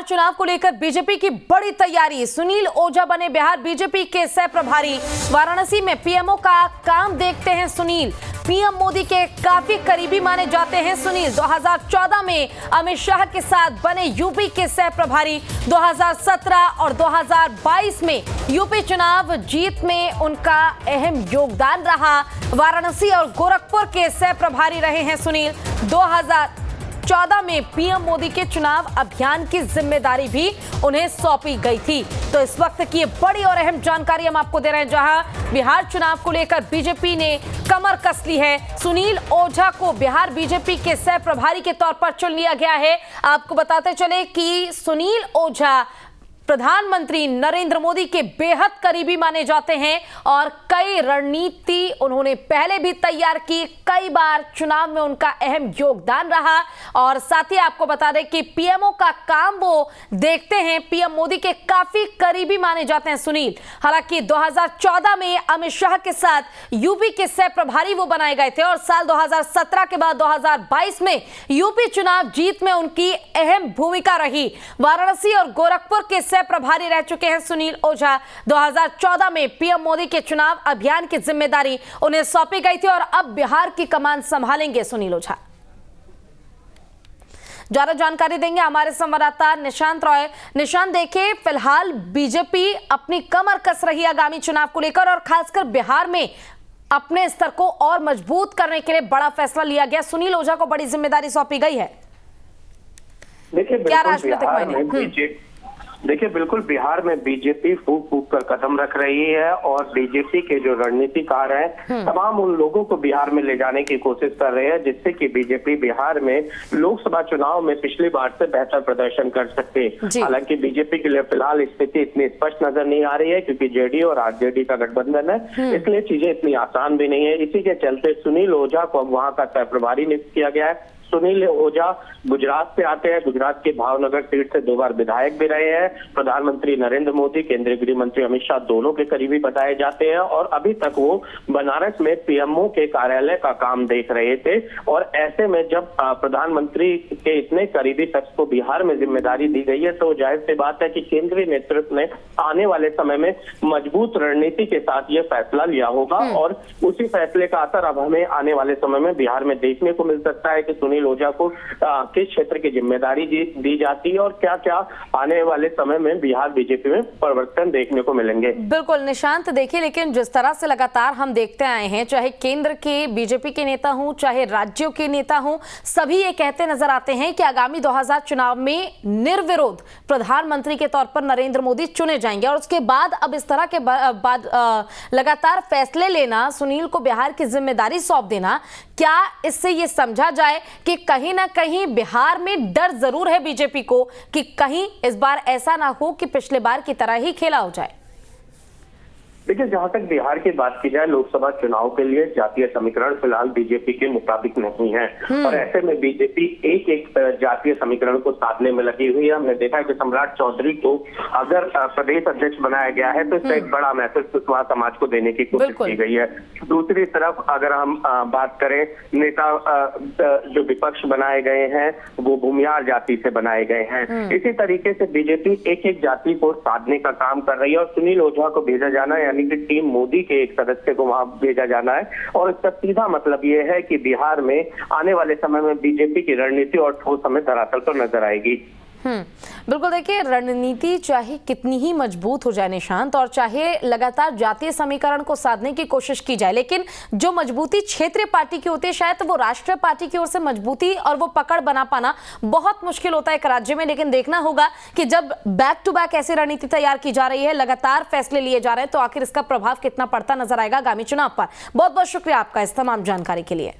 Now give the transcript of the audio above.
चुनाव को लेकर बीजेपी की बड़ी तैयारी। सुनील ओझा बने बिहार बीजेपी के सह प्रभारी। वाराणसी में पीएमओ का काम देखते हैं सुनील। पीएम मोदी के काफी करीबी माने जाते हैं सुनील। 2014 में अमित शाह के साथ बने यूपी के सह प्रभारी। 2017 और 2022 में यूपी चुनाव जीत में उनका अहम योगदान रहा। वाराणसी और गोरखपुर के सह प्रभारी रहे हैं सुनील। 2014 में पीएम मोदी के चुनाव अभियान की जिम्मेदारी भी उन्हें सौंपी गई थी। तो इस वक्त की बड़ी और अहम जानकारी हम आपको दे रहे हैं, जहां बिहार चुनाव को लेकर बीजेपी ने कमर कस ली है। सुनील ओझा को बिहार बीजेपी के सह प्रभारी के तौर पर चुन लिया गया है। आपको बताते चले कि सुनील ओझा प्रधानमंत्री नरेंद्र मोदी के बेहद करीबी माने जाते हैं और कई रणनीति उन्होंने पहले भी तैयार की। कई बार चुनाव में उनका अहम योगदान रहा और साथ ही आपको बता दें कि पीएमओ का काम वो देखते हैं। पीएम मोदी के काफी करीबी माने जाते हैं सुनील। हालांकि 2014 में अमित शाह के साथ यूपी के सह प्रभारी वो बनाए गए थे और साल 2017 के बाद 2022 में यूपी चुनाव जीत में उनकी अहम भूमिका रही। वाराणसी और गोरखपुर के प्रभारी रह चुके हैं सुनील ओझा। 2014 में पीएम मोदी के चुनाव अभियान की जिम्मेदारी उन्हें सौंपी गई थी और अब बिहार की कमान संभालेंगे सुनील ओझा। ज्यादा जानकारी देंगे हमारे संवाददाता निशांत रॉय। निशांत, देखिए फिलहाल बीजेपी अपनी कमर कस रही है आगामी चुनाव को लेकर और खासकर बिहार में अपने स्तर को और मजबूत करने के लिए बड़ा फैसला लिया गया। सुनील ओझा को बड़ी जिम्मेदारी सौंपी गई है। क्या राजनीतिक मायने? देखिए, बिल्कुल बिहार में बीजेपी फूक फूक कर कदम रख रही है और बीजेपी के जो रणनीतिकार हैं तमाम उन लोगों को बिहार में ले जाने की कोशिश कर रहे हैं जिससे कि बीजेपी बिहार में लोकसभा चुनाव में पिछली बार से बेहतर प्रदर्शन कर सकते। हालांकि बीजेपी के लिए फिलहाल स्थिति इतनी स्पष्ट नजर नहीं आ रही है क्योंकि जेडीयू और आरजेडी का गठबंधन है, इसलिए चीजें इतनी आसान भी नहीं है। इसी के चलते सुनील ओझा को अब वहां का सह प्रभारी नियुक्त किया गया है। सुनील ओझा गुजरात से आते हैं। गुजरात के भावनगर सीट से 2 बार विधायक भी रहे हैं। प्रधानमंत्री नरेंद्र मोदी, केंद्रीय गृह मंत्री अमित शाह दोनों के करीबी बताए जाते हैं और अभी तक वो बनारस में पीएमओ के कार्यालय का काम देख रहे थे। और ऐसे में जब प्रधानमंत्री के इतने करीबी शख्स को बिहार में जिम्मेदारी दी गई है तो जाहिर सी बात है कि केंद्रीय नेतृत्व ने आने वाले समय में मजबूत रणनीति के साथ ये फैसला लिया होगा और उसी फैसले का असर अब हमें आने वाले समय में बिहार में देखने को मिल सकता है कि सुनील ओझा को किस क्षेत्र की जिम्मेदारी दी जाती है और क्या क्या आने वाले समय में बिहार बीजेपी में परिवर्तन देखने को मिलेंगे। बिल्कुल निशांत, देखिए लेकिन जिस तरह से लगातार हम देखते आए हैं, चाहे केंद्र के बीजेपी के नेता हों चाहे राज्यों के नेता हों, सभी ये कहते नजर आते हैं कि आगामी 2000 चुनाव में निर्विरोध प्रधानमंत्री के तौर पर नरेंद्र मोदी चुने जाएंगे और उसके बाद अब इस तरह के बाद लगातार फैसले लेना, सुनील को बिहार की जिम्मेदारी सौंप देना, क्या इससे ये समझा जाए कि कहीं ना कहीं बिहार में डर जरूर है बीजेपी को कि कहीं इस बार ऐसा ना हो कि पिछले बार की तरह ही खेला हो जाए? देखिए, जहां तक बिहार की बात की जाए, लोकसभा चुनाव के लिए जातीय समीकरण फिलहाल बीजेपी के मुताबिक नहीं है और ऐसे में बीजेपी एक एक जातीय समीकरण को साधने में लगी हुई है। हमने देखा है कि सम्राट चौधरी को अगर प्रदेश अध्यक्ष बनाया गया है तो इससे एक बड़ा मैसेज कुशवाहा समाज को देने की कोशिश की गई है। दूसरी तरफ अगर हम बात करें, नेता जो विपक्ष बनाए गए हैं वो भूमियार जाति से बनाए गए हैं। इसी तरीके से बीजेपी एक एक जाति को साधने का काम कर रही है और सुनील ओझा को भेजा जाना यानी कि टीम मोदी के एक सदस्य को वहां भेजा जाना है और इसका सीधा मतलब ये है कि बिहार में आने वाले समय में बीजेपी की रणनीति और ठोस हमें धरातल पर नजर आएगी। बिल्कुल, देखिए रणनीति चाहे कितनी ही मजबूत हो जाए निशांत और चाहे लगातार जातीय समीकरण को साधने की कोशिश की जाए, लेकिन जो मजबूती क्षेत्रीय पार्टी की होती है शायद वो राष्ट्रीय पार्टी की ओर से मजबूती और वो पकड़ बना पाना बहुत मुश्किल होता है एक राज्य में। लेकिन देखना होगा कि जब बैक टू बैक ऐसी रणनीति तैयार की जा रही है, लगातार फैसले लिए जा रहे हैं, तो आखिर इसका प्रभाव कितना पड़ता नजर आएगा आगामी चुनाव पर। बहुत बहुत शुक्रिया आपका इस तमाम जानकारी के लिए।